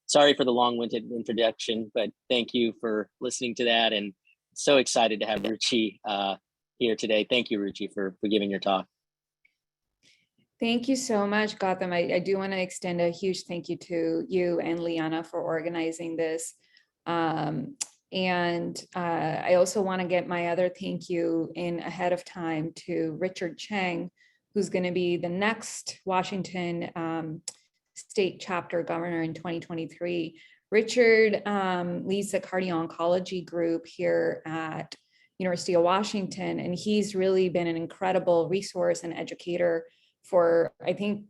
Sorry for the long-winded introduction, but thank you for listening to that. And so excited to have Ruchi here today. Thank you, Ruchi, for giving your talk. Thank you so much, Gautam. I do want to extend a huge thank you to you and Liana for organizing this. I also want to get my other thank you in ahead of time to Richard Cheng, who's going to be the next Washington state chapter governor in 2023. Richard leads the cardio-oncology group here at University of Washington, and he's really been an incredible resource and educator for, I think,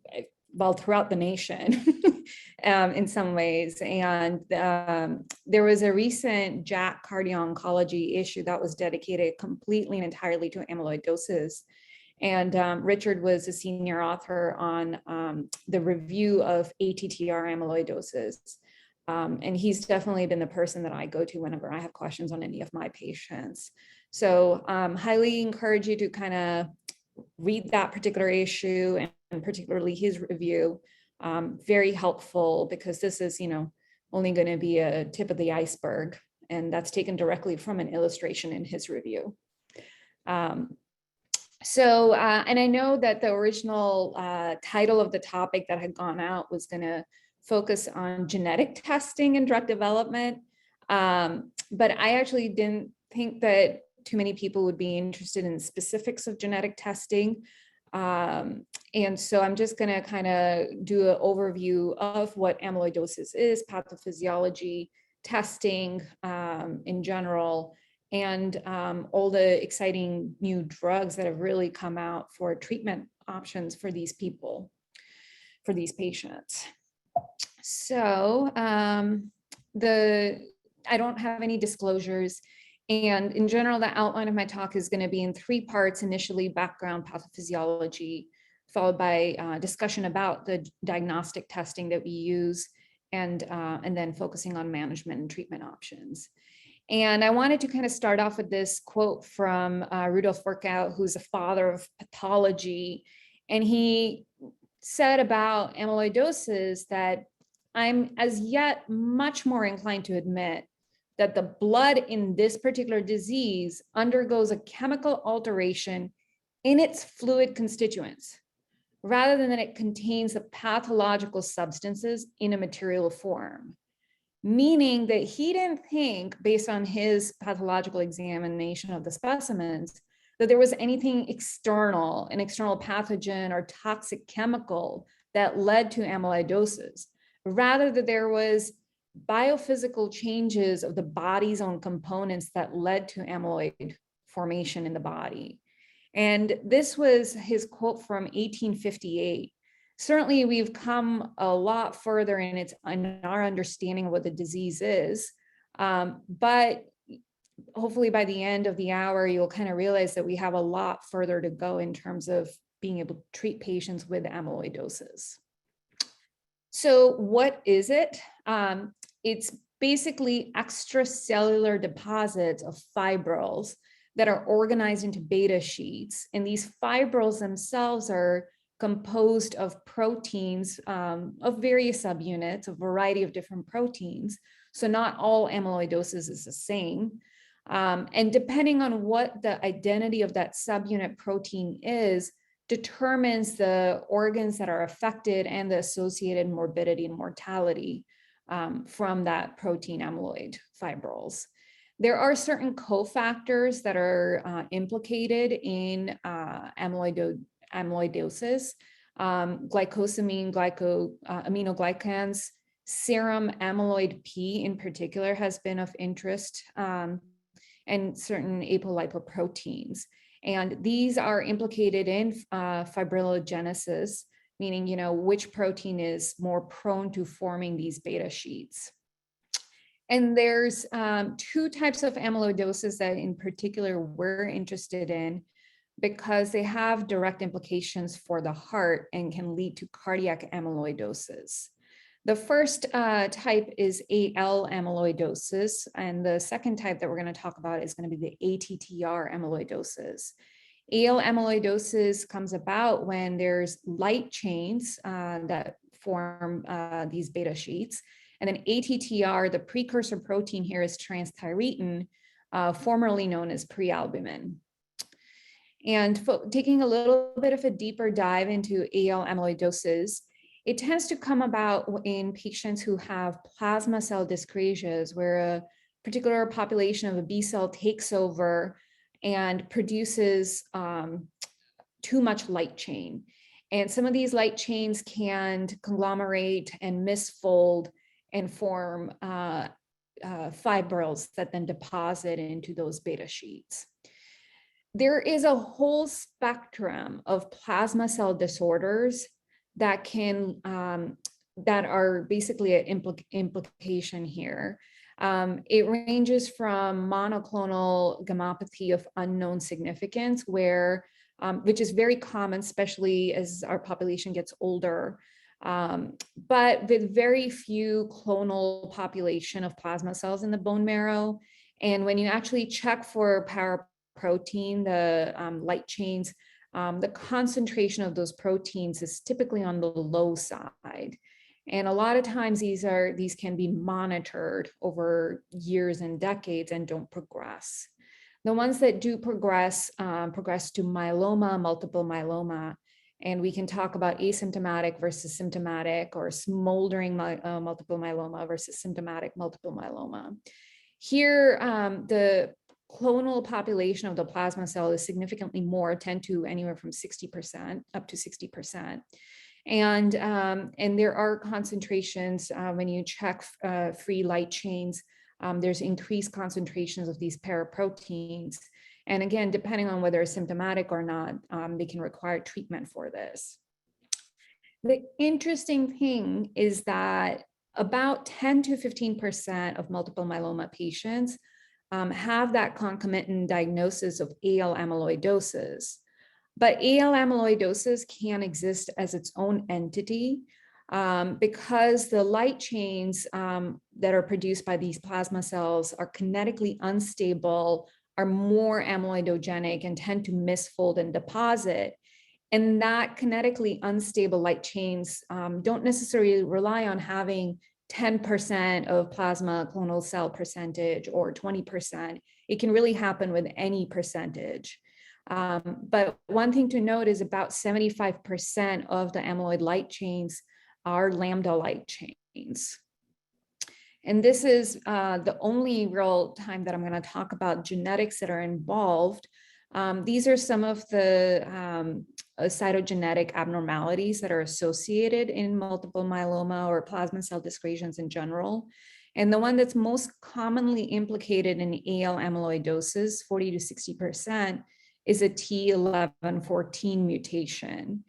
well, throughout the nation in some ways. And there was a recent JACC cardio-oncology issue that was dedicated completely and entirely to amyloidosis. And Richard was a senior author on the review of ATTR amyloidosis. And he's definitely been the person that I go to whenever I have questions on any of my patients. So highly encourage you to kind of read that particular issue and particularly his review. Very helpful, because this is, only going to be a tip of the iceberg, and that's taken directly from an illustration in his review. And I know that the original title of the topic that had gone out was going to focus on genetic testing and drug development. But I actually didn't think that too many people would be interested in the specifics of genetic testing. And so I'm just going to kind of do an overview of what amyloidosis is, pathophysiology, testing in general, and all the exciting new drugs that have really come out for treatment options for these people, for these patients. So I don't have any disclosures. And in general, the outline of my talk is going to be in 3 parts: initially background pathophysiology, followed by discussion about the diagnostic testing that we use, and then focusing on management and treatment options. And I wanted to kind of start off with this quote from Rudolf Virchow, who's the father of pathology. And he said about amyloidosis that I'm as yet much more inclined to admit that the blood in this particular disease undergoes a chemical alteration in its fluid constituents, rather than that it contains the pathological substances in a material form. Meaning that he didn't think, based on his pathological examination of the specimens, that there was anything external, an external pathogen or toxic chemical that led to amyloidosis. Rather, that there was biophysical changes of the body's own components that led to amyloid formation in the body. And this was his quote from 1858. Certainly, we've come a lot further in our understanding of what the disease is, but hopefully by the end of the hour, you'll kind of realize that we have a lot further to go in terms of being able to treat patients with amyloidosis. So what is it? It's basically extracellular deposits of fibrils that are organized into beta sheets. And these fibrils themselves are composed of proteins of various subunits, a variety of different proteins. So not all amyloidosis is the same. And depending on what the identity of that subunit protein is, determines the organs that are affected and the associated morbidity and mortality from that protein amyloid fibrils. There are certain cofactors that are implicated in amyloidosis. Glycosamine, aminoglycans, serum amyloid P in particular has been of interest, and certain apolipoproteins. And these are implicated in fibrillogenesis, meaning, which protein is more prone to forming these beta sheets. And there's 2 types of amyloidosis that in particular we're interested in, because they have direct implications for the heart and can lead to cardiac amyloidosis. The first type is AL amyloidosis, and the second type that we're going to talk about is going to be the ATTR amyloidosis. AL amyloidosis comes about when there's light chains that form these beta sheets, And then ATTR, the precursor protein here is transthyretin, formerly known as prealbumin. And taking a little bit of a deeper dive into AL amyloidosis, it tends to come about in patients who have plasma cell dyscrasias, where a particular population of a B cell takes over and produces too much light chain. And some of these light chains can conglomerate and misfold and form fibrils that then deposit into those beta sheets. There is a whole spectrum of plasma cell disorders that can that are basically an implication here. It ranges from monoclonal gammopathy of unknown significance, where which is very common, especially as our population gets older, but with very few clonal population of plasma cells in the bone marrow. And when you actually check for paraprotein, the light chains, the concentration of those proteins is typically on the low side. And a lot of times these can be monitored over years and decades and don't progress. The ones that do progress, progress to myeloma, multiple myeloma, and we can talk about asymptomatic versus symptomatic, or smoldering multiple myeloma versus symptomatic multiple myeloma. Here, the clonal population of the plasma cell is significantly more, tend to anywhere from 60% up to 60%. And there are concentrations when you check free light chains, there's increased concentrations of these paraproteins. And again, depending on whether it's symptomatic or not, they can require treatment for this. The interesting thing is that about 10 to 15% of multiple myeloma patients have that concomitant diagnosis of AL amyloidosis. But AL amyloidosis can exist as its own entity because the light chains that are produced by these plasma cells are kinetically unstable, are more amyloidogenic, and tend to misfold and deposit. And that kinetically unstable light chains don't necessarily rely on having 10% of plasma clonal cell percentage or 20%. It can really happen with any percentage. But one thing to note is about 75% of the amyloid light chains are lambda light chains. And this is the only real time that I'm going to talk about genetics that are involved. These are some of the cytogenetic abnormalities that are associated in multiple myeloma or plasma cell dyscrasias in general. And the one that's most commonly implicated in AL amyloidosis, 40 to 60%, is a T1114 mutation.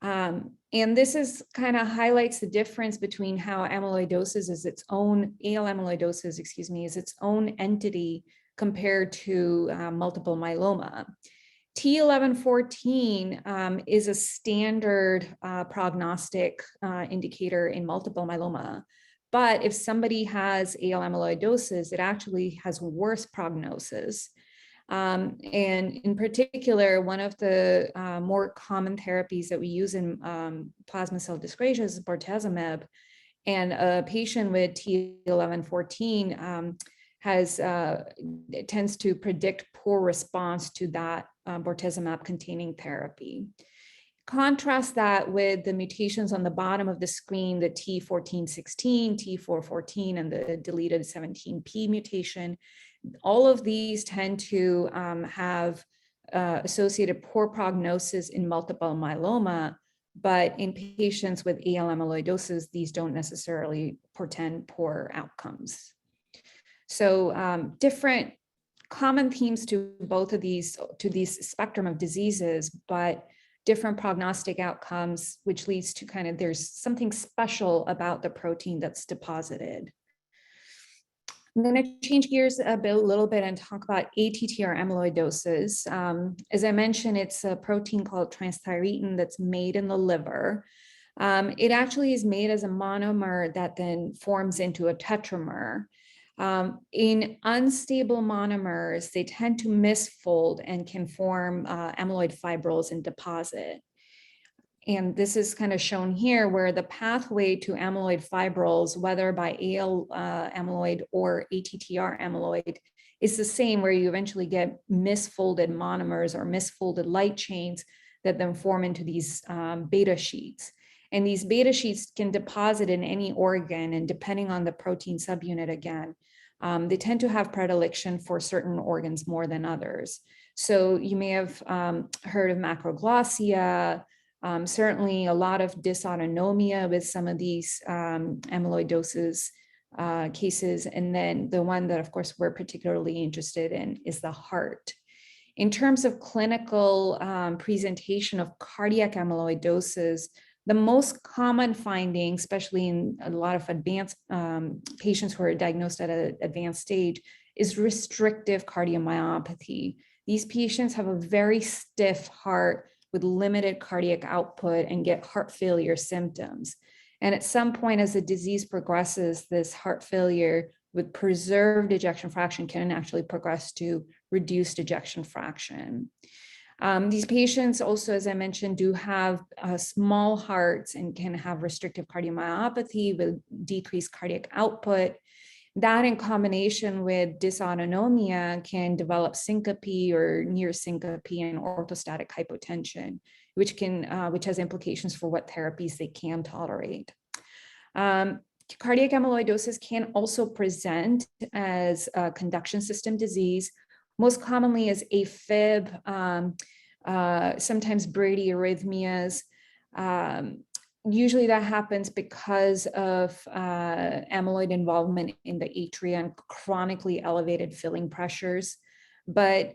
And this is kind of highlights the difference between how amyloidosis is its own, AL amyloidosis, excuse me, is its own entity compared to multiple myeloma. T1114 is a standard prognostic indicator in multiple myeloma. But if somebody has AL amyloidosis, it actually has worse prognosis. And in particular, one of the more common therapies that we use in plasma cell dyscrasias is bortezomib. And a patient with T1114 tends to predict poor response to that bortezomib containing therapy. Contrast that with the mutations on the bottom of the screen, the T1416, T414, and the deleted 17p mutation. All of these tend to have associated poor prognosis in multiple myeloma, but in patients with AL amyloidosis, these don't necessarily portend poor outcomes. So different common themes to both of these, to these spectrum of diseases, but different prognostic outcomes, which leads to kind of, there's something special about the protein that's deposited. I'm going to change gears a little bit and talk about ATTR amyloidosis. As I mentioned, it's a protein called transthyretin that's made in the liver. It actually is made as a monomer that then forms into a tetramer. In unstable monomers, they tend to misfold and can form amyloid fibrils and deposit. And this is kind of shown here where the pathway to amyloid fibrils, whether by AL amyloid or ATTR amyloid, is the same, where you eventually get misfolded monomers or misfolded light chains that then form into these beta sheets. And these beta sheets can deposit in any organ, and depending on the protein subunit again, they tend to have predilection for certain organs more than others. So you may have heard of macroglossia, certainly a lot of dysautonomia with some of these amyloidosis cases. And then the one that, of course, we're particularly interested in is the heart. In terms of clinical presentation of cardiac amyloidosis, the most common finding, especially in a lot of advanced patients who are diagnosed at an advanced stage, is restrictive cardiomyopathy. These patients have a very stiff heart with limited cardiac output and get heart failure symptoms. And at some point, as the disease progresses, this heart failure with preserved ejection fraction can actually progress to reduced ejection fraction. These patients also, as I mentioned, do have small hearts and can have restrictive cardiomyopathy with decreased cardiac output. That in combination with dysautonomia can develop syncope or near syncope and orthostatic hypotension, which has implications for what therapies they can tolerate. Cardiac amyloidosis can also present as a conduction system disease, most commonly as AFib, sometimes bradyarrhythmias. Usually that happens because of amyloid involvement in the atria and chronically elevated filling pressures. But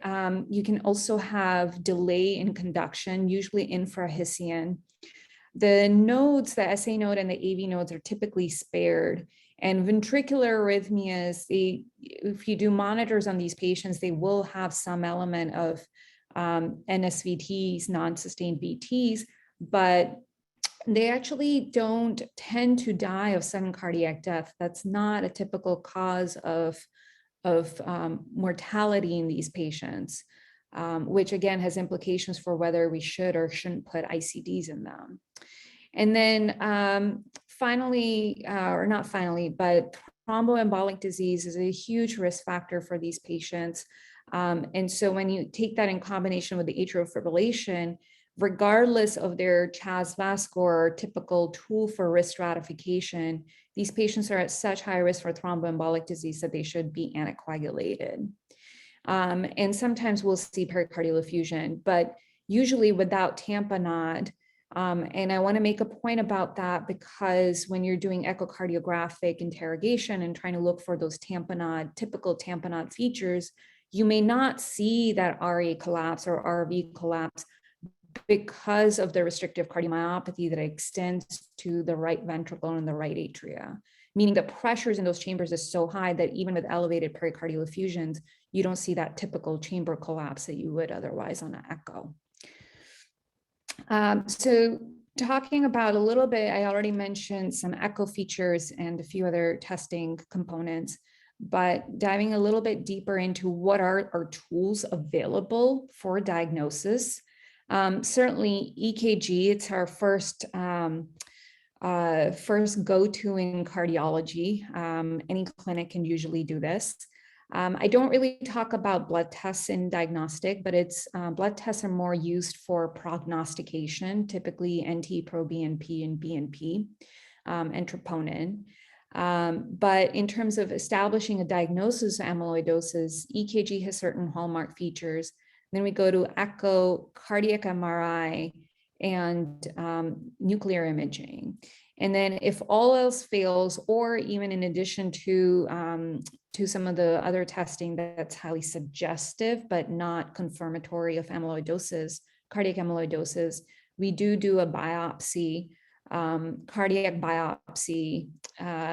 you can also have delay in conduction, usually infrahisian. The nodes, the SA node and the AV nodes, are typically spared. And ventricular arrhythmias, if you do monitors on these patients, they will have some element of NSVTs, non-sustained VTs, but they actually don't tend to die of sudden cardiac death. That's not a typical cause of mortality in these patients, which again has implications for whether we should or shouldn't put ICDs in them. And then finally, or not finally, but thromboembolic disease is a huge risk factor for these patients. And so when you take that in combination with the atrial fibrillation, regardless of their CHA2DS2-VASc score, typical tool for risk stratification, these patients are at such high risk for thromboembolic disease that they should be anticoagulated. And sometimes we'll see pericardial effusion, but usually without tamponade. And I want to make a point about that because when you're doing echocardiographic interrogation and trying to look for those typical tamponade features, you may not see that RA collapse or RV collapse because of the restrictive cardiomyopathy that extends to the right ventricle and the right atria, meaning the pressures in those chambers is so high that even with elevated pericardial effusions, you don't see that typical chamber collapse that you would otherwise on an echo. So talking about a little bit, I already mentioned some echo features and a few other testing components, but diving a little bit deeper into what are our tools available for diagnosis. Certainly EKG, it's our first go-to in cardiology. Any clinic can usually do this. I don't really talk about blood tests in diagnostic, but blood tests are more used for prognostication, typically NT-proBNP and BNP, and troponin. But in terms of establishing a diagnosis of amyloidosis, EKG has certain hallmark features. Then we go to echo, cardiac MRI, and nuclear imaging. And then if all else fails, or even in addition to some of the other testing that's highly suggestive, but not confirmatory of amyloidosis, cardiac amyloidosis, we do a biopsy, cardiac biopsy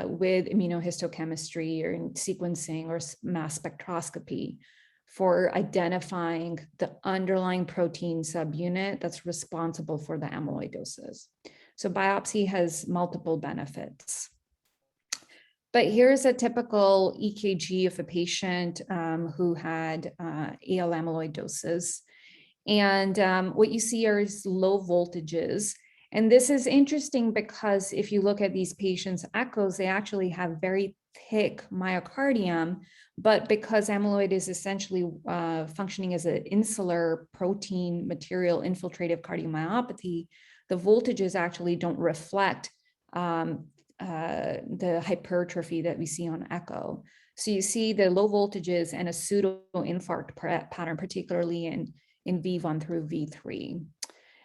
with immunohistochemistry or sequencing or mass spectroscopy for identifying the underlying protein subunit that's responsible for the amyloidosis. So biopsy has multiple benefits. But here's a typical EKG of a patient who had AL amyloidosis. And what you see are low voltages. And this is interesting because if you look at these patients' echoes, they actually have very thick myocardium, but because amyloid is essentially functioning as an insular protein material infiltrative cardiomyopathy, the voltages actually don't reflect the hypertrophy that we see on echo. So you see the low voltages and a pseudo infarct pattern, particularly in V1 through V3.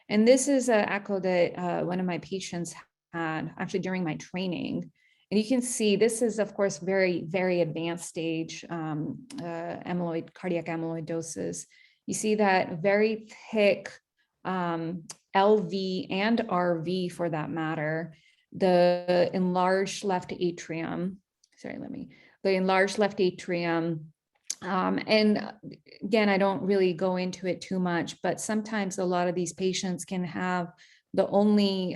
And this is an echo that one of my patients had actually during my training. And you can see this is, of course, very, very advanced stage cardiac amyloidosis. You see that very thick LV and RV, for that matter, the enlarged left atrium. The enlarged left atrium. And again, I don't really go into it too much, but sometimes a lot of these patients can have the only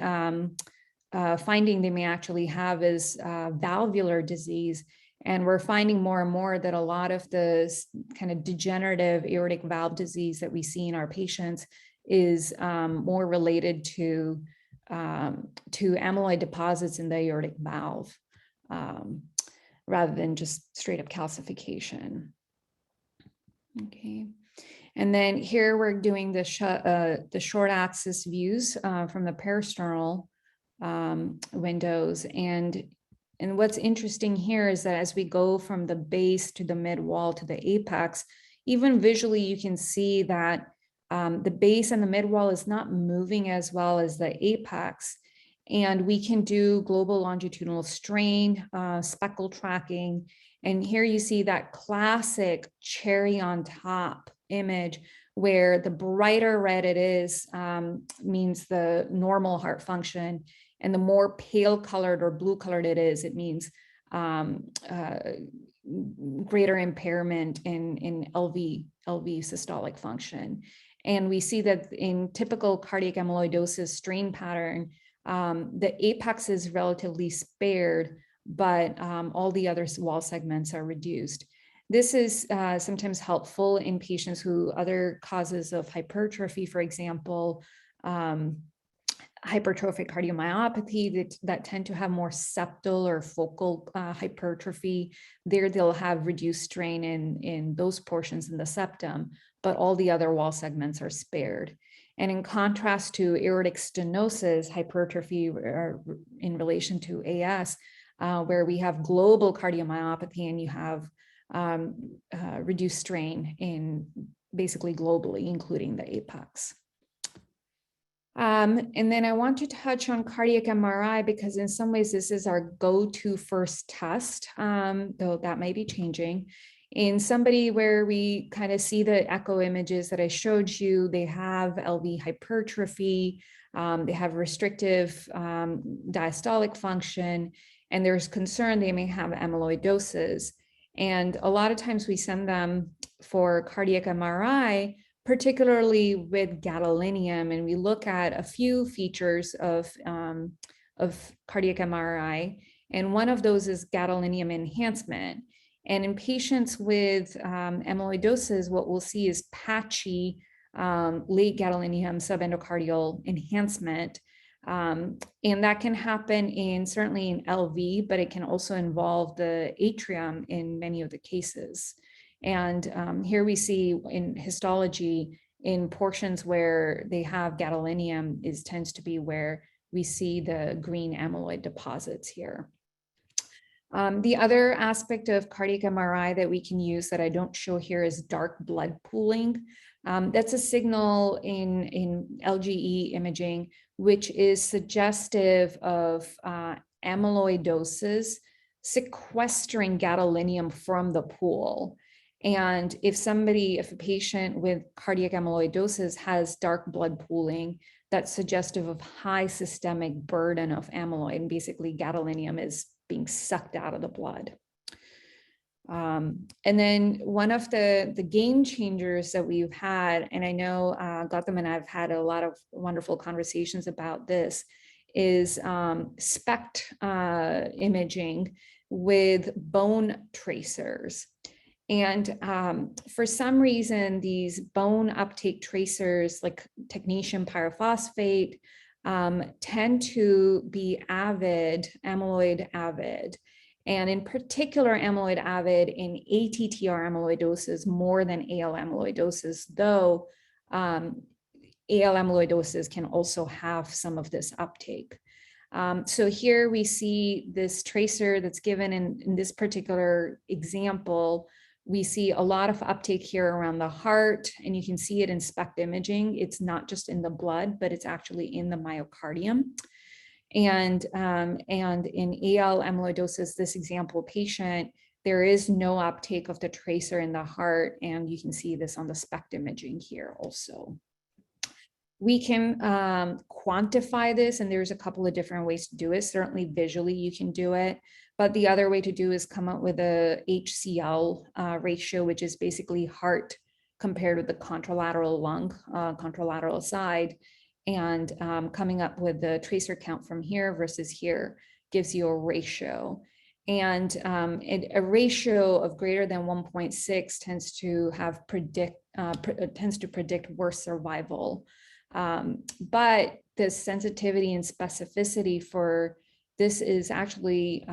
finding they may actually have is valvular disease. And we're finding more and more that a lot of the kind of degenerative aortic valve disease that we see in our patients is more related to amyloid deposits in the aortic valve rather than just straight up calcification. Okay, and then here we're doing the short axis views from the peristernal windows, and what's interesting here is that as we go from the base to the mid wall to the apex, even visually you can see that the base and the mid wall is not moving as well as the apex, and we can do global longitudinal strain, speckle tracking. And here you see that classic cherry on top image where the brighter red it is means the normal heart function, and the more pale colored or blue colored it is, it means greater impairment in LV systolic function. And we see that in typical cardiac amyloidosis strain pattern, the apex is relatively spared, but all the other wall segments are reduced. This is sometimes helpful in patients who other causes of hypertrophy, for example, hypertrophic cardiomyopathy that tend to have more septal or focal hypertrophy. There they'll have reduced strain in those portions in the septum, but all the other wall segments are spared. And in contrast to aortic stenosis hypertrophy in relation to AS, where we have global cardiomyopathy and you have reduced strain in basically globally, including the apex. And then I want to touch on cardiac MRI because in some ways this is our go-to first test, though that may be changing. In somebody where we kind of see the echo images that I showed you, they have LV hypertrophy, they have restrictive diastolic function, and there's concern they may have amyloidosis. And a lot of times we send them for cardiac MRI, particularly with gadolinium, and we look at a few features of cardiac MRI, and one of those is gadolinium enhancement. And in patients with amyloidosis, what we'll see is patchy late gadolinium subendocardial enhancement. And that can happen certainly in LV, but it can also involve the atrium in many of the cases. And here we see in histology, in portions where they have gadolinium tends to be where we see the green amyloid deposits here. The other aspect of cardiac MRI that we can use that I don't show here is dark blood pooling. That's a signal in LGE imaging, which is suggestive of amyloidosis sequestering gadolinium from the pool. And if a patient with cardiac amyloidosis has dark blood pooling, that's suggestive of high systemic burden of amyloid. And basically gadolinium is being sucked out of the blood. And then one of the game changers that we've had, and I know Gautam and I've had a lot of wonderful conversations about this, is SPECT imaging with bone tracers. And for some reason, these bone uptake tracers like technetium pyrophosphate tend to be amyloid avid. And in particular, amyloid avid in ATTR amyloidosis more than AL amyloidosis, though AL amyloidosis can also have some of this uptake. So here we see this tracer that's given in this particular example. We see a lot of uptake here around the heart, and you can see it in SPECT imaging. It's not just in the blood, but it's actually in the myocardium. And in AL amyloidosis, this example patient, there is no uptake of the tracer in the heart, and you can see this on the SPECT imaging here also. We can quantify this, and there's a couple of different ways to do it. Certainly visually you can do it, but the other way to do is come up with a HCl ratio, which is basically heart compared with the contralateral lung, contralateral side, and coming up with the tracer count from here versus here gives you a ratio. And a ratio of greater than 1.6 tends to predict worse survival. But the sensitivity and specificity for this is actually,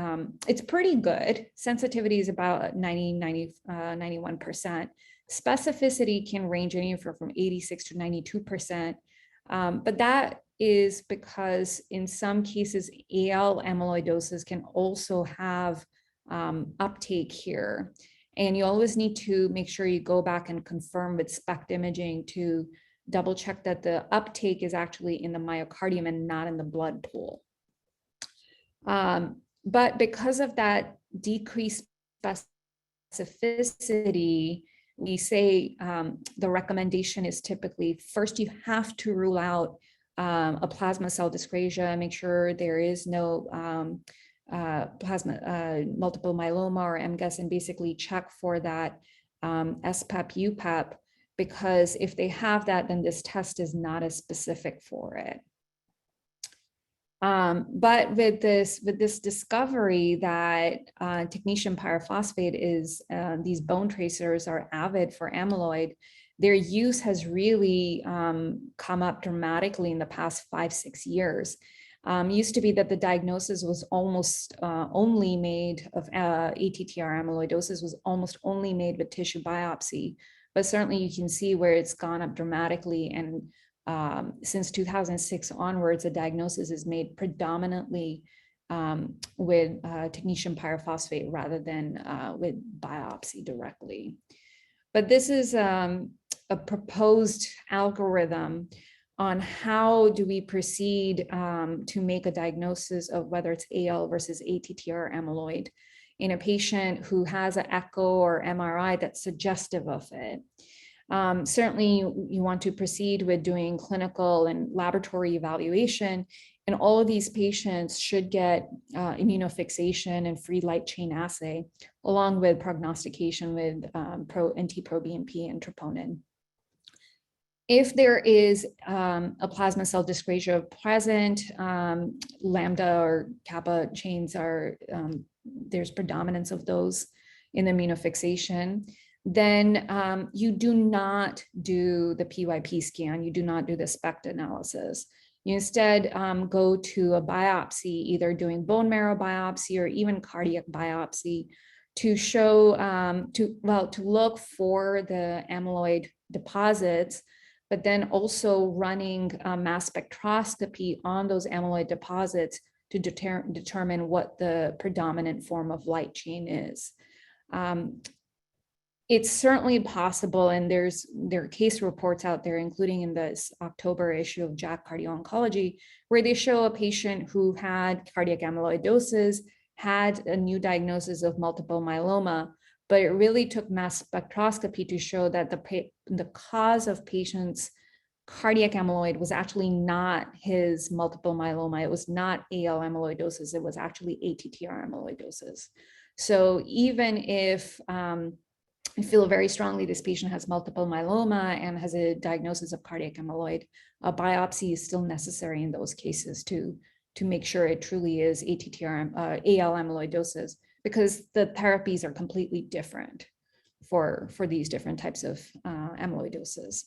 it's pretty good. Sensitivity is about 91%. Specificity can range anywhere from 86 to 92%. But that is because in some cases, AL amyloidosis can also have uptake here. And you always need to make sure you go back and confirm with SPECT imaging to double check that the uptake is actually in the myocardium and not in the blood pool. But because of that decreased specificity, we say the recommendation is typically first you have to rule out a plasma cell dyscrasia, make sure there is no multiple myeloma or MGUS, and basically check for that SPEP, UPEP, because if they have that, then this test is not as specific for it. But with this discovery that technetium pyrophosphate is, these bone tracers are avid for amyloid, their use has really come up dramatically in the past 5-6 years. Used to be that the diagnosis was almost only made of ATTR amyloidosis was almost only made with tissue biopsy, but certainly you can see where it's gone up dramatically. And since 2006 onwards, the diagnosis is made predominantly with technetium pyrophosphate rather than with biopsy directly. But this is a proposed algorithm on how do we proceed to make a diagnosis of whether it's AL versus ATTR amyloid in a patient who has an echo or MRI that's suggestive of it. Certainly you want to proceed with doing clinical and laboratory evaluation, and all of these patients should get immunofixation and free light chain assay, along with prognostication with NT-proBNP and troponin. If there is a plasma cell dyscrasia present, lambda or kappa chains are, there's predominance of those in the immunofixation, then you do not do the PYP scan, you do not do the SPECT analysis. You instead go to a biopsy, either doing bone marrow biopsy or even cardiac biopsy to show, to look for the amyloid deposits, but then also running mass spectroscopy on those amyloid deposits to determine what the predominant form of light chain is. It's certainly possible, and there are case reports out there, including in this October issue of JACC Cardio-Oncology, where they show a patient who had cardiac amyloidosis, had a new diagnosis of multiple myeloma, but it really took mass spectroscopy to show that the cause of patient's cardiac amyloid was actually not his multiple myeloma. It was not AL amyloidosis. It was actually ATTR amyloidosis. So even if I feel very strongly this patient has multiple myeloma and has a diagnosis of cardiac amyloid, a biopsy is still necessary in those cases to make sure it truly is ATTR, AL amyloidosis, because the therapies are completely different for these different types of amyloidosis.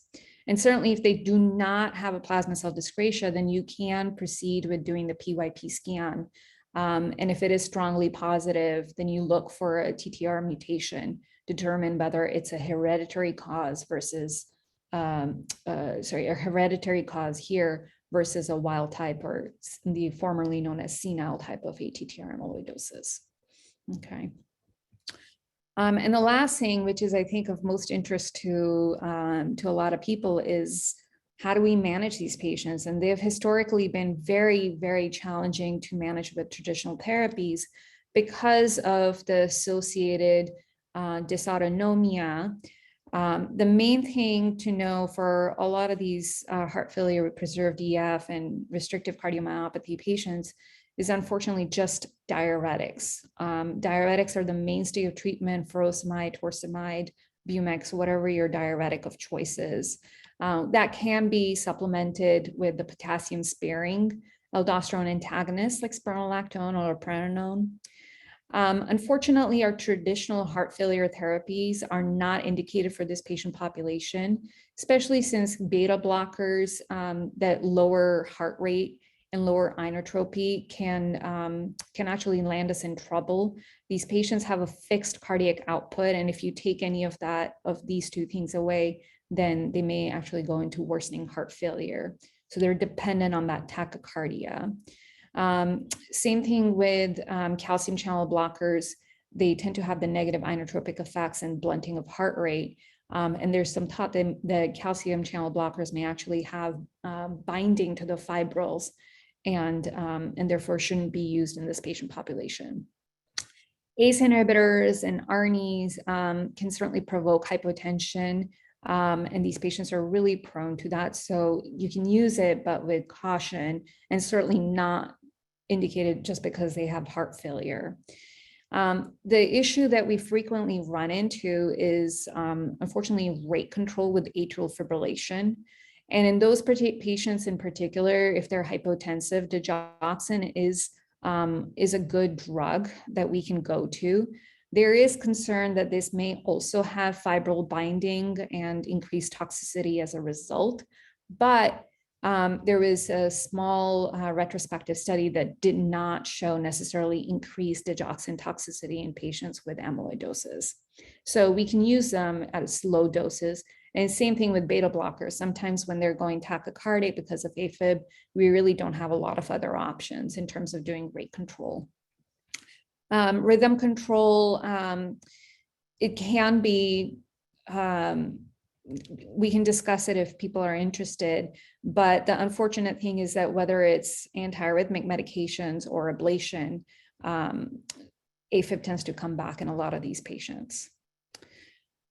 And certainly if they do not have a plasma cell dyscrasia, then you can proceed with doing the PYP scan. And if it is strongly positive, then you look for a TTR mutation, determine whether it's a hereditary cause versus, a hereditary cause here versus a wild type, or the formerly known as senile type of ATTR amyloidosis. Okay. And the last thing, which is I think of most interest to a lot of people, is how do we manage these patients? And they have historically been very, very challenging to manage with traditional therapies because of the associated dysautonomia. The main thing to know for a lot of these heart failure with preserved EF and restrictive cardiomyopathy patients is unfortunately just diuretics. Diuretics are the mainstay of treatment: furosemide, torsemide, Bumex, whatever your diuretic of choice is. That can be supplemented with the potassium sparing aldosterone antagonists like spironolactone or loprinone. Unfortunately, our traditional heart failure therapies are not indicated for this patient population, especially since beta blockers that lower heart rate and lower inotropy can actually land us in trouble. These patients have a fixed cardiac output, and if you take any of these two things away, then they may actually go into worsening heart failure. So they're dependent on that tachycardia. Same thing with calcium channel blockers. They tend to have the negative inotropic effects and blunting of heart rate. And there's some thought that the calcium channel blockers may actually have binding to the fibrils, and therefore shouldn't be used in this patient population. ACE inhibitors and ARNIs can certainly provoke hypotension, and these patients are really prone to that. So you can use it, but with caution, and certainly not indicated just because they have heart failure. The issue that we frequently run into is, unfortunately, rate control with atrial fibrillation. And in those patients in particular, if they're hypotensive, digoxin is a good drug that we can go to. There is concern that this may also have fibril binding and increased toxicity as a result, but there was a small retrospective study that did not show necessarily increased digoxin toxicity in patients with amyloidosis. So we can use them at slow doses. And same thing with beta blockers. Sometimes when they're going tachycardic because of AFib, we really don't have a lot of other options in terms of doing rate control. Rhythm control, it can be, we can discuss it if people are interested, but the unfortunate thing is that whether it's antiarrhythmic medications or ablation, AFib tends to come back in a lot of these patients.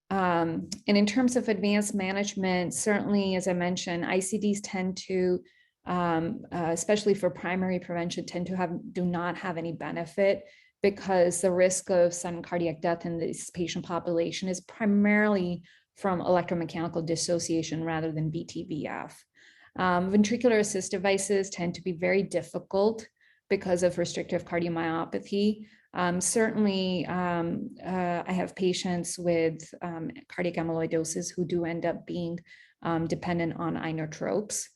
And in terms of advanced management, certainly, as I mentioned, ICDs tend to, especially for primary prevention, do not have any benefit, because the risk of sudden cardiac death in this patient population is primarily from electromechanical dissociation rather than VTVF. Ventricular assist devices tend to be very difficult because of restrictive cardiomyopathy. Certainly, I have patients with cardiac amyloidosis who do end up being dependent on inotropes.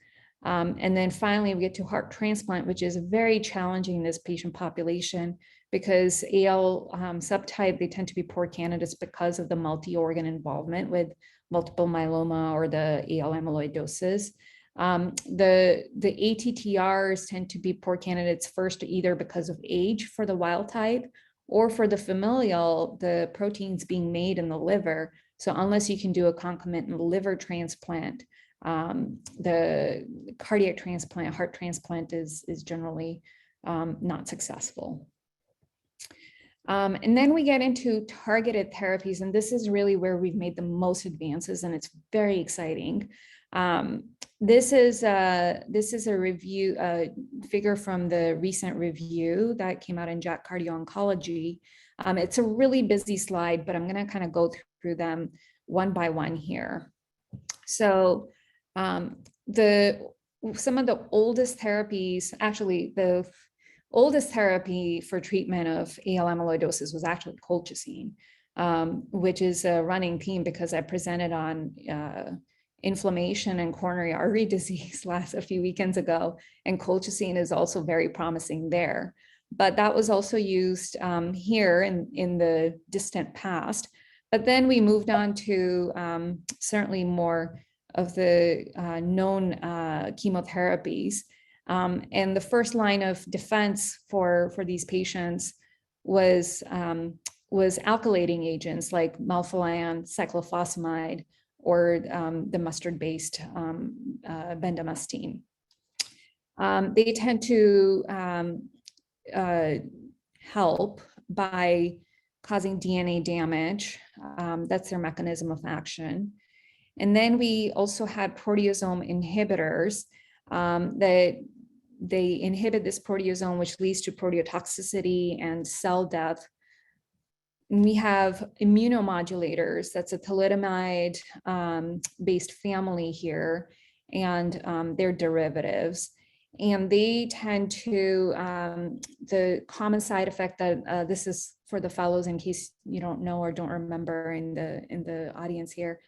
And then finally, we get to heart transplant, which is very challenging in this patient population because AL subtype, they tend to be poor candidates because of the multi-organ involvement with multiple myeloma or the AL amyloidosis. The ATTRs tend to be poor candidates first, either because of age for the wild type or for the familial, the proteins being made in the liver. So unless you can do a concomitant liver transplant, the cardiac transplant, heart transplant is generally not successful. And then we get into targeted therapies, and this is really where we've made the most advances, and it's very exciting. This is a review figure from the recent review that came out in JACC Cardio Oncology. It's a really busy slide, but I'm going to kind of go through them one by one here. So some of the oldest therapies, actually the oldest therapy for treatment of AL amyloidosis was actually colchicine, which is a running theme because I presented on inflammation and coronary artery disease a few weekends ago, and colchicine is also very promising there. But that was also used here in the distant past. But then we moved on to certainly more of the known chemotherapies. And the first line of defense for these patients was alkylating agents like melphalan, cyclophosphamide, or the mustard-based bendamustine. They tend to help by causing DNA damage. That's their mechanism of action. And then we also had proteasome inhibitors that they inhibit this proteasome, which leads to proteotoxicity and cell death. And we have immunomodulators, that's a thalidomide based family here, and their derivatives. And they tend to, the common side effect that this is for the fellows in case you don't know or don't remember in the audience here.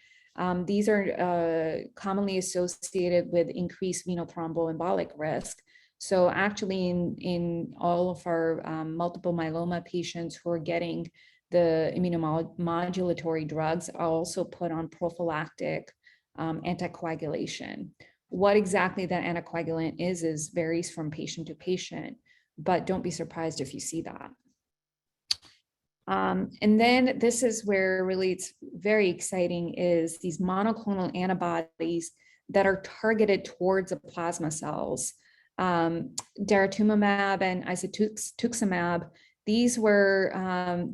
These are commonly associated with increased venous thromboembolic risk. So actually in all of our multiple myeloma patients who are getting the immunomodulatory drugs are also put on prophylactic anticoagulation. What exactly that anticoagulant is varies from patient to patient, but don't be surprised if you see that. And then this is where really it's very exciting is these monoclonal antibodies that are targeted towards the plasma cells. Daratumumab and isatuximab, these were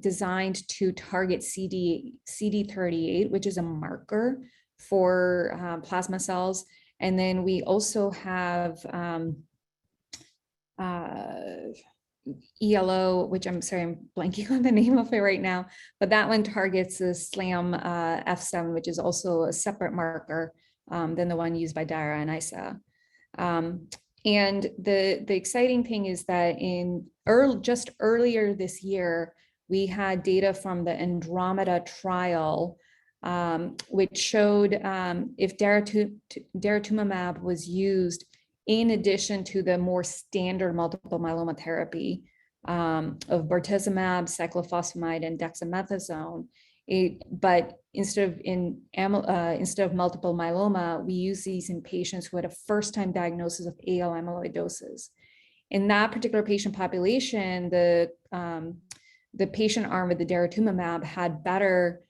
designed to target CD38, which is a marker for plasma cells. And then we also have ELO, which I'm sorry, I'm blanking on the name of it right now, but that one targets the SLAM F7, which is also a separate marker than the one used by Dara and ISA. And the exciting thing is that just earlier this year, we had data from the Andromeda trial, which showed if daratumumab was used in addition to the more standard multiple myeloma therapy of bortezomib, cyclophosphamide, and dexamethasone, but instead of multiple myeloma, we use these in patients who had a first-time diagnosis of AL amyloidosis. In that particular patient population, the patient arm with the daratumumab had better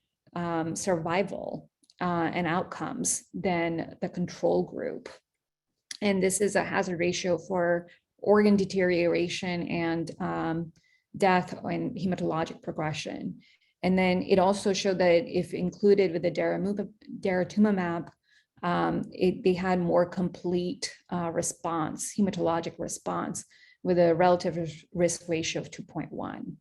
survival and outcomes than the control group. And this is a hazard ratio for organ deterioration and death and hematologic progression. And then it also showed that if included with the daratumumab, they had more complete response, hematologic response, with a relative risk ratio of 2.1.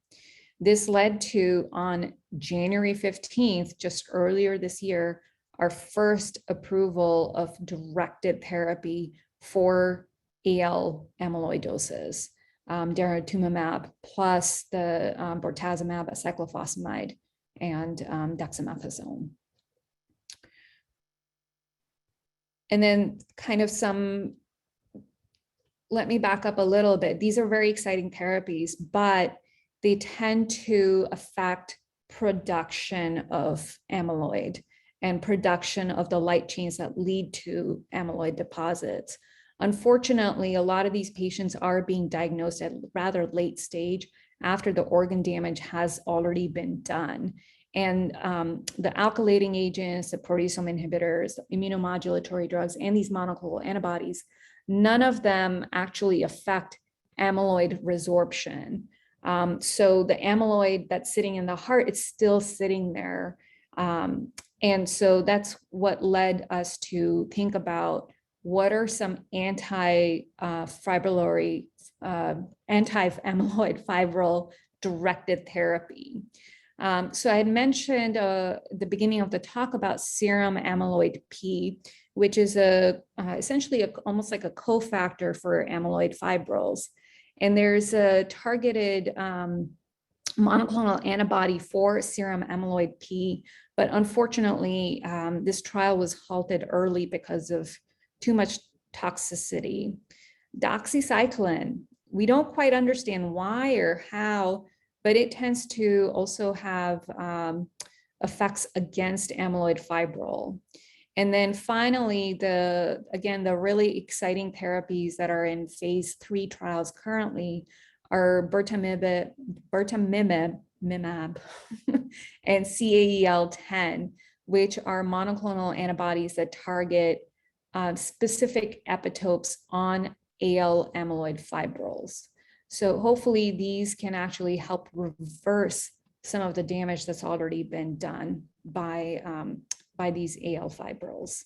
This led to, on January 15th, just earlier this year, our first approval of directed therapy for AL amyloidosis, daratumumab plus the bortezomib, cyclophosphamide, and dexamethasone. And then kind of let me back up a little bit. These are very exciting therapies, but they tend to affect production of amyloid and production of the light chains that lead to amyloid deposits. Unfortunately, a lot of these patients are being diagnosed at rather late stage after the organ damage has already been done. And the alkylating agents, the proteasome inhibitors, the immunomodulatory drugs, and these monoclonal antibodies, none of them actually affect amyloid resorption. So the amyloid that's sitting in the heart, it's still sitting there. And so that's what led us to think about what are some anti-amyloid fibril directed therapy. So I had mentioned the beginning of the talk about serum amyloid P, which is essentially almost like a cofactor for amyloid fibrils. And there's a targeted monoclonal antibody for serum amyloid P, but unfortunately, this trial was halted early because of too much toxicity. Doxycycline, we don't quite understand why or how, but it tends to also have effects against amyloid fibril. And then finally, the really exciting therapies that are in phase 3 trials currently are bertamimab and CAEL10, which are monoclonal antibodies that target specific epitopes on AL amyloid fibrils. So hopefully these can actually help reverse some of the damage that's already been done by these AL fibrils.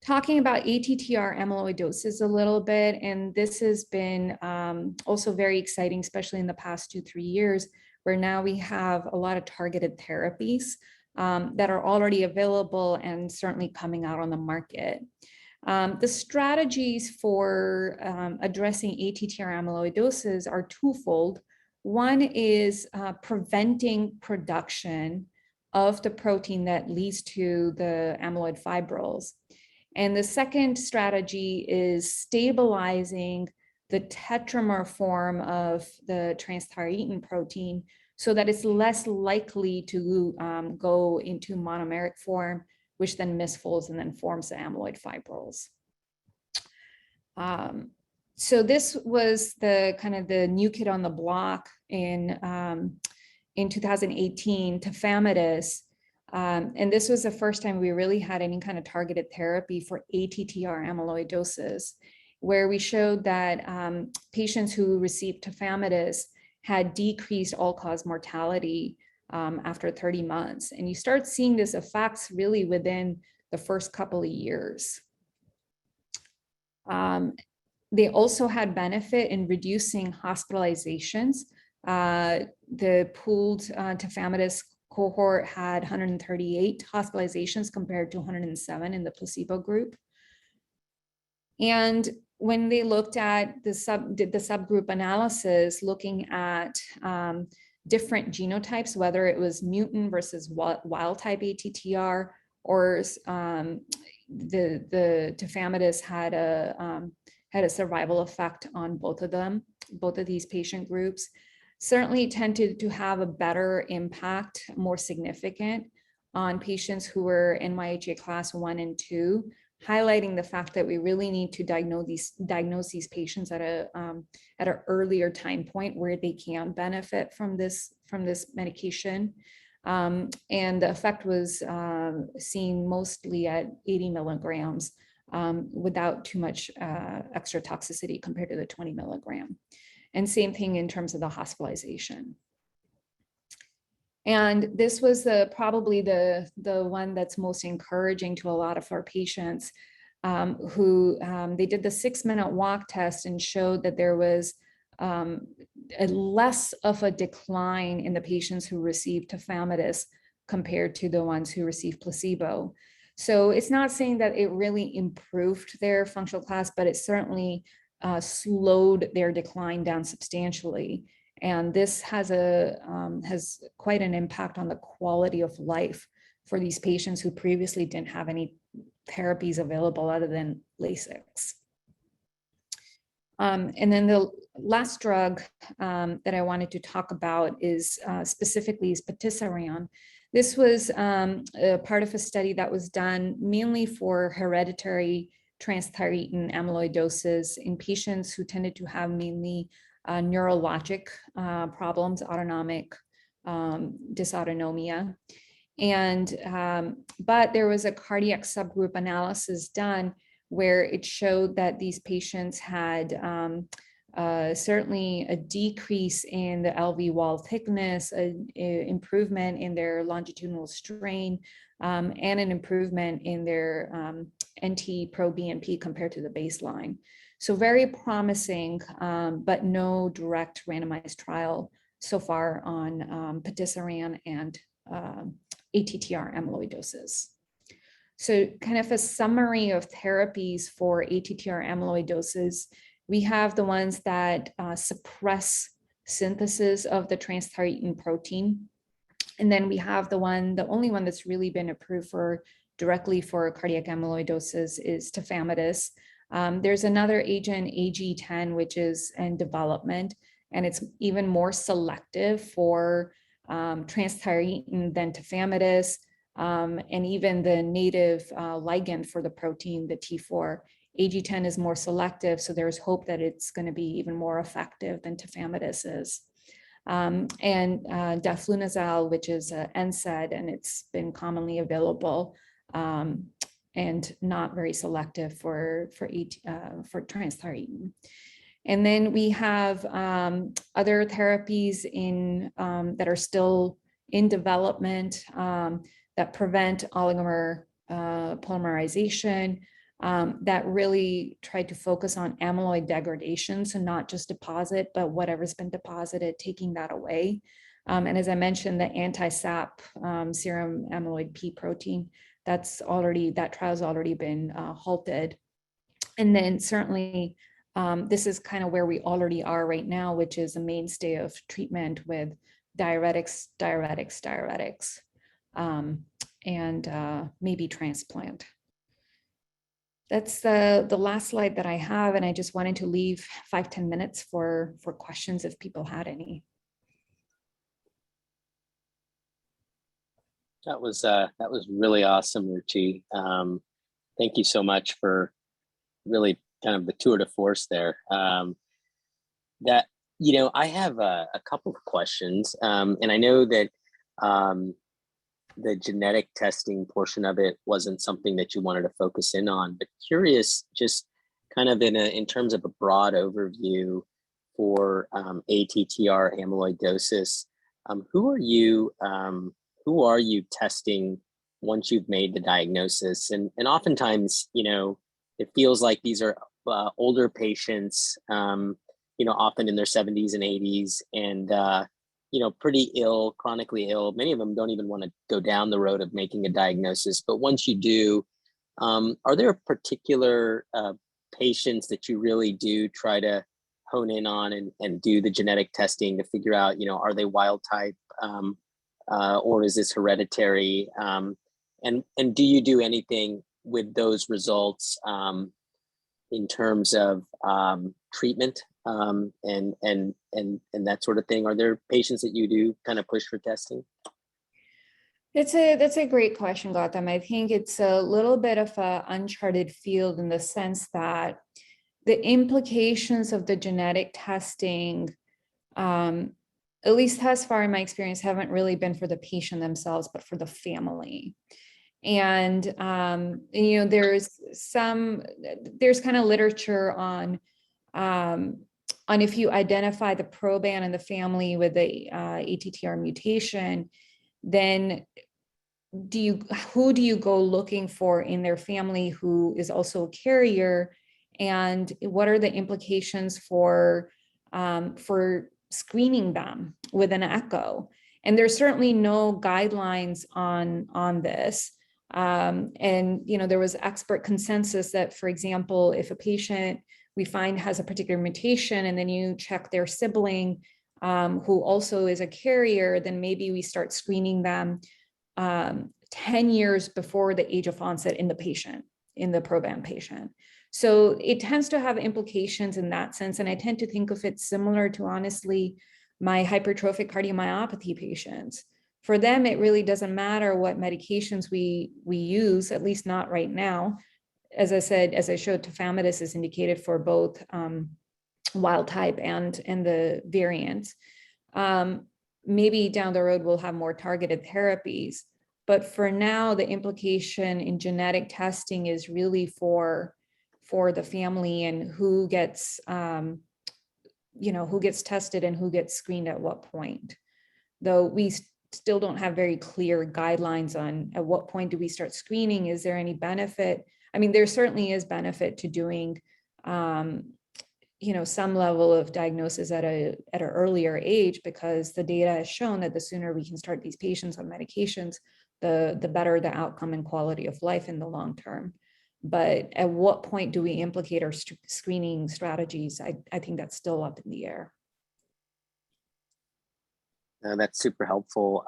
Talking about ATTR amyloidosis a little bit, and this has been also very exciting, especially in the past 2-3 years, where now we have a lot of targeted therapies that are already available and certainly coming out on the market. The strategies for addressing ATTR amyloidosis are twofold. One is preventing production of the protein that leads to the amyloid fibrils. And the second strategy is stabilizing the tetramer form of the transthyretin protein so that it's less likely to go into monomeric form, which then misfolds and then forms the amyloid fibrils. So this was the kind of the new kid on the block in 2018, tafamidis. And this was the first time we really had any kind of targeted therapy for ATTR amyloidosis, where we showed that patients who received tafamidis had decreased all-cause mortality after 30 months. And you start seeing this effects really within the first couple of years. They also had benefit in reducing hospitalizations. The pooled tafamidis cohort had 138 hospitalizations compared to 107 in the placebo group. And when they looked at did the subgroup analysis looking at different genotypes, whether it was mutant versus wild type ATTR, or the tafamidis had a survival effect on both of these patient groups. Certainly tended to have a better impact, more significant on patients who were NYHA class 1 and 2, highlighting the fact that we really need to diagnose these patients at an earlier time point where they can benefit from this medication. And the effect was seen mostly at 80 milligrams without too much extra toxicity compared to the 20 milligram. And same thing in terms of the hospitalization. And this was probably the one that's most encouraging to a lot of our patients who they did the 6-minute walk test and showed that there was a less of a decline in the patients who received tafamidis compared to the ones who received placebo. So it's not saying that it really improved their functional class, but it certainly slowed their decline down substantially. And this has quite an impact on the quality of life for these patients who previously didn't have any therapies available other than Lasix. And then the last drug that I wanted to talk about is specifically patisiran. This was a part of a study that was done mainly for hereditary transthyretin amyloidosis in patients who tended to have mainly neurologic problems, autonomic dysautonomia. And, but there was a cardiac subgroup analysis done where it showed that these patients had certainly a decrease in the LV wall thickness, an improvement in their longitudinal strain, and an improvement in their NT-proBNP compared to the baseline. So very promising, but no direct randomized trial so far on patisiran and ATTR amyloidosis. So kind of a summary of therapies for ATTR amyloidosis, we have the ones that suppress synthesis of the transthyretin protein. And then we have the only one that's really been approved directly for cardiac amyloidosis is tafamidis. There's another agent, AG10, which is in development, and it's even more selective for transthyretin than tafamidis, and even the native ligand for the protein, the T4. AG10 is more selective, so there's hope that it's going to be even more effective than tafamidis is. And diflunisal, which is an NSAID, and it's been commonly available and not very selective for transthyretin. And then we have other therapies that are still in development that prevent oligomer polymerization, that really try to focus on amyloid degradation, so not just deposit, but whatever's been deposited, taking that away. And as I mentioned, the anti-SAP serum amyloid P protein, that trial's already been halted. And then certainly, this is kind of where we already are right now, which is a mainstay of treatment with diuretics, and maybe transplant. That's the last slide that I have, and I just wanted to leave 5-10 minutes for questions if people had any. That was really awesome, Ruchi. Thank you so much for really kind of the tour de force there. That, I have a couple of questions, and I know that the genetic testing portion of it wasn't something that you wanted to focus in on, but curious, just kind of in terms of a broad overview for ATTR amyloidosis, who are you testing once you've made the diagnosis? And oftentimes, it feels like these are older patients, often in their 70s and 80s, and pretty ill, chronically ill. Many of them don't even want to go down the road of making a diagnosis. But once you do, are there particular patients that you really do try to hone in on and do the genetic testing to figure out, are they wild type, or is this hereditary? And do you do anything with those results in terms of treatment and that sort of thing? Are there patients that you do kind of push for testing? That's a great question, Gautam. I think it's a little bit of an uncharted field in the sense that the implications of the genetic testing, at least thus far in my experience, haven't really been for the patient themselves, but for the family. And there's kind of literature on if you identify the proband in the family with the ATTR mutation, then who do you go looking for in their family who is also a carrier, and what are the implications for screening them with an echo? And there's certainly no guidelines on this. And there was expert consensus that, for example, if a patient we find has a particular mutation and then you check their sibling who also is a carrier, then maybe we start screening them 10 years before the age of onset in the proband patient. So it tends to have implications in that sense. And I tend to think of it similar to, honestly, my hypertrophic cardiomyopathy patients. For them, it really doesn't matter what medications we use, at least not right now. As I said, as I showed, tafamidis is indicated for both wild type and the variants. Maybe down the road, we'll have more targeted therapies. But for now, the implication in genetic testing is really for the family and who gets tested and who gets screened at what point. Though we still don't have very clear guidelines on at what point do we start screening. Is there any benefit? I mean, there certainly is benefit to doing, some level of diagnosis at an earlier age, because the data has shown that the sooner we can start these patients on medications, the better the outcome and quality of life in the long term. But at what point do we implicate our screening strategies? I think that's still up in the air. That's super helpful.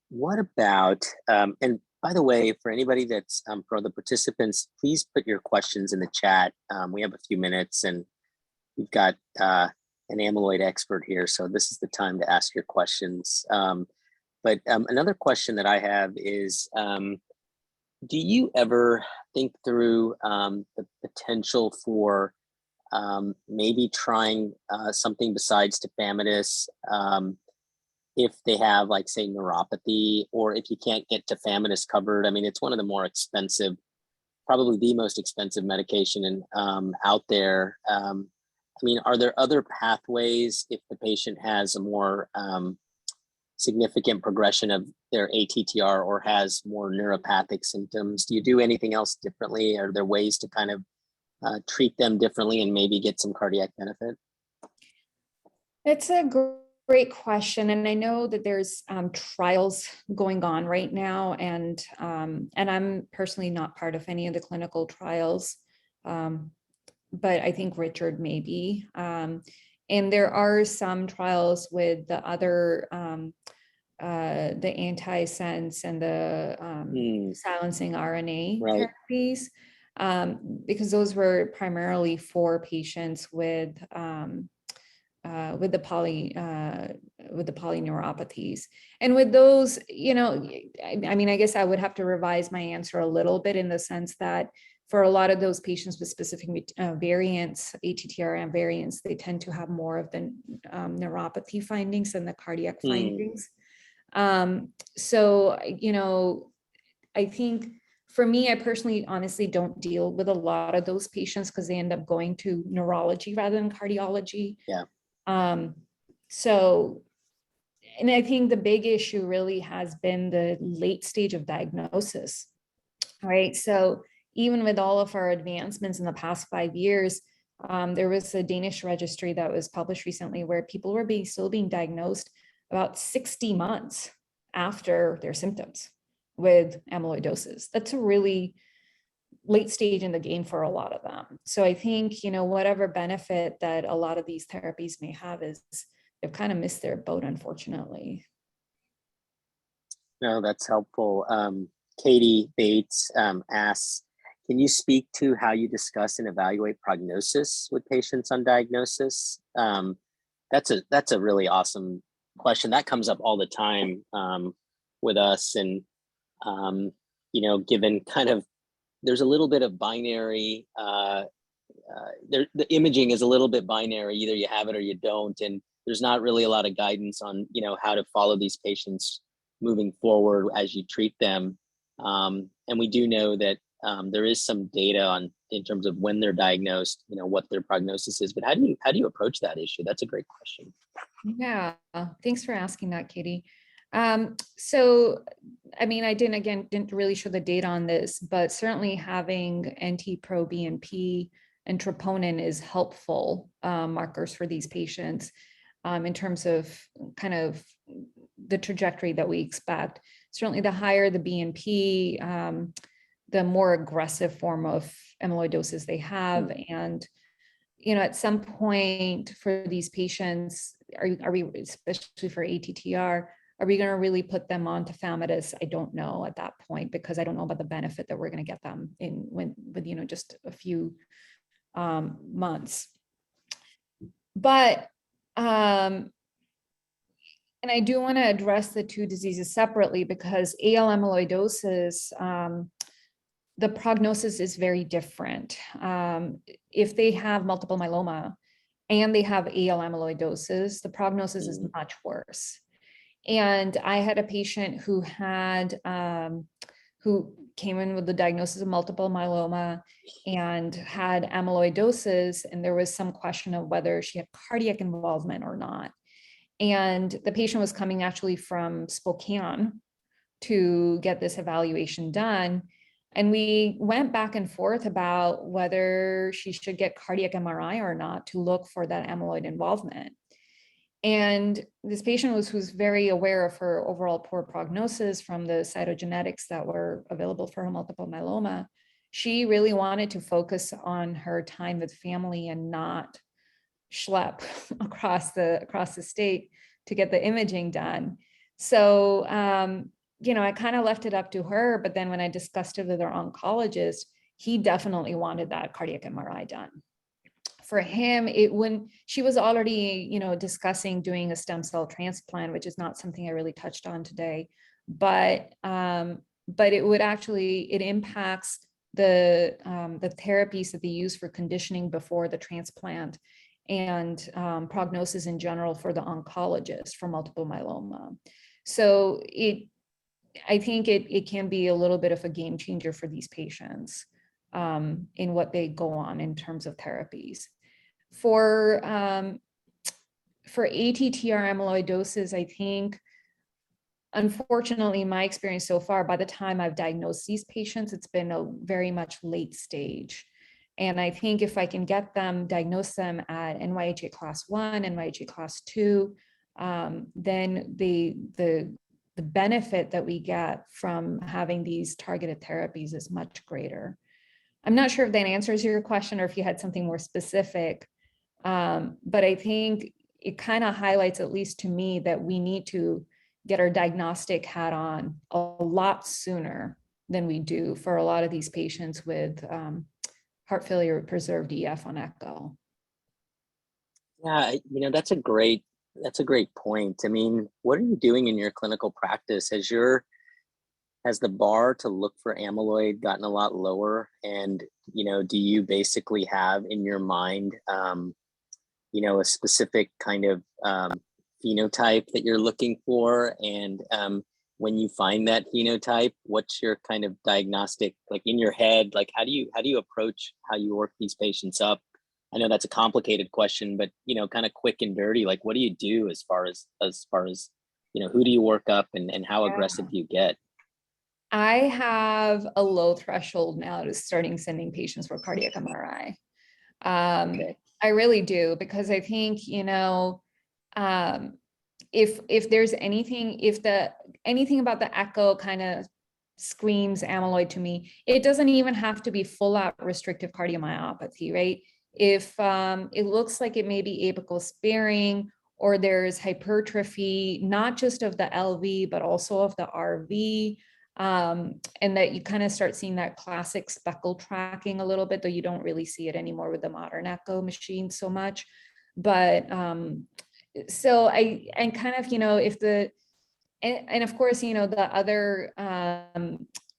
What about, and by the way, for anybody that's, for the participants, please put your questions in the chat. We have a few minutes and we've got an amyloid expert here, so this is the time to ask your questions. But another question that I have is, do you ever think through the potential for maybe trying something besides tafamidis if they have, like, say, neuropathy, or if you can't get tafamidis covered? I mean, it's one of the more expensive, probably the most expensive medication out there. I mean, are there other pathways if the patient has a more significant progression of their ATTR or has more neuropathic symptoms? Do you do anything else differently? Are there ways to kind of treat them differently and maybe get some cardiac benefit? It's a great question, and I know that there's trials going on right now, and I'm personally not part of any of the clinical trials, but I think Richard may be. And there are some trials with the other, the antisense and the silencing RNA therapies, because those were primarily for patients with the polyneuropathies. And with those, you know, I mean, I guess I would have to revise my answer a little bit, in the sense that for a lot of those patients with specific variants, ATTR variants, they tend to have more of the neuropathy findings than the cardiac findings. So, you know, I think for me, I personally honestly don't deal with a lot of those patients because they end up going to neurology rather than cardiology. Yeah. So, and I think the big issue really has been the late stage of diagnosis, right? So even with all of our advancements in the past 5 years, there was a Danish registry that was published recently where people were still being diagnosed about 60 months after their symptoms with amyloidosis. That's a really late stage in the game for a lot of them. So I think, you know, whatever benefit that a lot of these therapies may have is they've kind of missed their boat, unfortunately. No, that's helpful. Katie Bates asks, can you speak to how you discuss and evaluate prognosis with patients on diagnosis? That's a really awesome question. That comes up all the time with us. And, you know, given kind of, there's a little bit of binary, the imaging is a little bit binary, either you have it or you don't. And there's not really a lot of guidance on, you know, how to follow these patients moving forward as you treat them. And we do know that there is some data in terms of when they're diagnosed, you know, what their prognosis is. But how do you approach that issue? That's a great question. Yeah, thanks for asking that, Katie. So, I mean, I didn't really show the data on this, but certainly having NT-proBNP and troponin is helpful markers for these patients in terms of kind of the trajectory that we expect. Certainly the higher the BNP, the more aggressive form of amyloidosis they have. And, you know, at some point for these patients, are we, especially for ATTR, are we going to really put them on tafamidis? I don't know at that point, because I don't know about the benefit that we're going to get them in with, you know, just a few months. But, and I do want to address the two diseases separately, because AL amyloidosis, the prognosis is very different. If they have multiple myeloma and they have AL amyloidosis, the prognosis is much worse. And I had a patient who came in with the diagnosis of multiple myeloma and had amyloidosis, and there was some question of whether she had cardiac involvement or not. And the patient was coming actually from Spokane to get this evaluation done. And we went back and forth about whether she should get cardiac MRI or not to look for that amyloid involvement. And this patient who's very aware of her overall poor prognosis from the cytogenetics that were available for her multiple myeloma. She really wanted to focus on her time with family and not schlep across the state to get the imaging done. So, I kind of left it up to her, but then when I discussed it with our oncologist, he definitely wanted that cardiac MRI done. For him, she was already, discussing doing a stem cell transplant, which is not something I really touched on today, but it impacts the therapies that they use for conditioning before the transplant and prognosis in general for the oncologist for multiple myeloma. So I think it can be a little bit of a game changer for these patients in what they go on in terms of therapies. For ATTR amyloidosis, I think, unfortunately, my experience so far, by the time I've diagnosed these patients, it's been a very much late stage. And I think if I can get them, diagnose them at NYHA class 1, NYHA class 2, then the benefit that we get from having these targeted therapies is much greater. I'm not sure if that answers your question or if you had something more specific, but I think it kind of highlights, at least to me, that we need to get our diagnostic hat on a lot sooner than we do for a lot of these patients with heart failure with preserved EF on echo. Yeah, that's a great point. I mean, what are you doing in your clinical practice? Has the bar to look for amyloid gotten a lot lower? And, do you basically have in your mind, a specific kind of phenotype that you're looking for? And when you find that phenotype, what's your kind of diagnostic, like in your head, like how do you approach how you work these patients up? I know that's a complicated question, but kind of quick and dirty, like what do you do as far as who do you work up and how aggressive do you get? I have a low threshold now to starting sending patients for cardiac MRI. Okay. I really do, because I think, if there's anything, anything about the echo kind of screams amyloid to me, it doesn't even have to be full out restrictive cardiomyopathy, right? If it looks like it may be apical sparing, or there's hypertrophy, not just of the LV, but also of the RV, and that you kind of start seeing that classic speckle tracking a little bit, though you don't really see it anymore with the modern echo machine so much. But so and kind of, if and of course, the other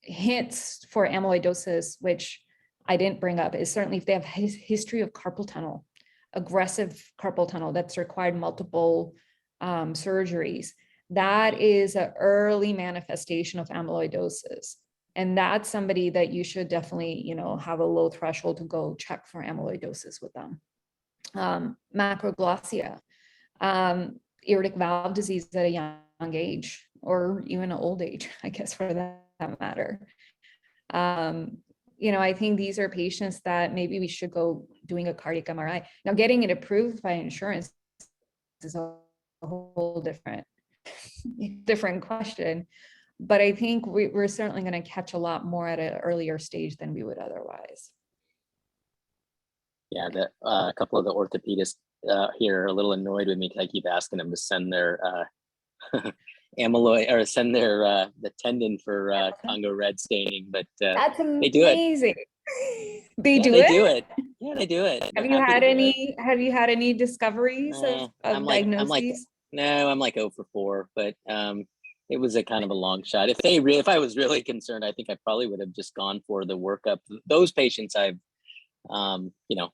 hints for amyloidosis, which I didn't bring up, is certainly if they have history of carpal tunnel, aggressive carpal tunnel that's required multiple surgeries. That is an early manifestation of amyloidosis. And that's somebody that you should definitely, have a low threshold to go check for amyloidosis with them. Macroglossia, aortic valve disease at a young age, or even an old age, I guess, for that matter. I think these are patients that maybe we should go doing a cardiac MRI. Now, getting it approved by insurance is a whole different question, but I think we're certainly going to catch a lot more at an earlier stage than we would otherwise. Yeah, a couple of the orthopedists here are a little annoyed with me because I keep asking them to send their amyloid or send their the tendon for Congo red staining, but that's amazing. they do it. They do it. Yeah, they do it. Have you had any discoveries of diagnoses? I'm like 0 for 4, but it was a kind of a long shot. If I was really concerned, I think I probably would have just gone for the workup. Those patients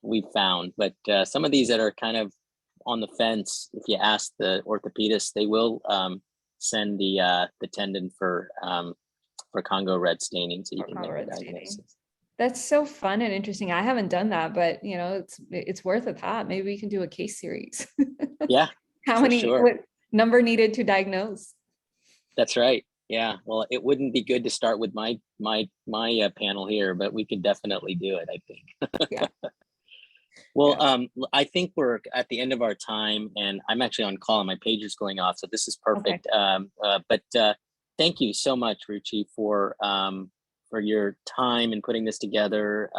we've found, but some of these that are kind of on the fence, if you ask the orthopedist, they will send the tendon for Congo red staining, so you can make a diagnosis. That's so fun and interesting. I haven't done that, but it's worth a thought. Maybe we can do a case series. Yeah. How many? Sure. What number needed to diagnose? That's right. Yeah. Well, it wouldn't be good to start with my panel here, but we could definitely do it, I think. Yeah. Well, yeah. I think we're at the end of our time, and I'm actually on call and my pager's going off, so this is perfect. Okay. But thank you so much, Ruchi, for your time and putting this together.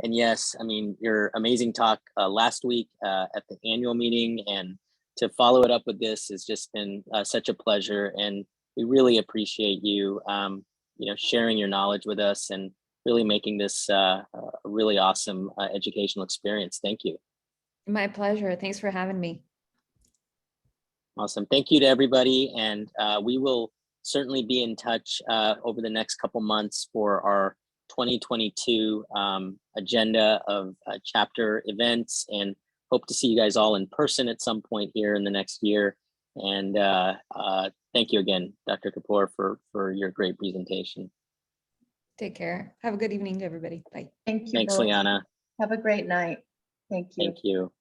And yes, I mean, your amazing talk last week at the annual meeting, and to follow it up with this has just been such a pleasure. And we really appreciate you, sharing your knowledge with us and really making this a really awesome educational experience. Thank you. My pleasure. Thanks for having me. Awesome. Thank you to everybody. And we will certainly be in touch over the next couple months for our 2022 agenda of chapter events, and hope to see you guys all in person at some point here in the next year. And thank you again, Dr. Kapoor, for your great presentation. Take care. Have a good evening, everybody. Bye. Thank you. Thanks, both. Liana. Have a great night. Thank you. Thank you.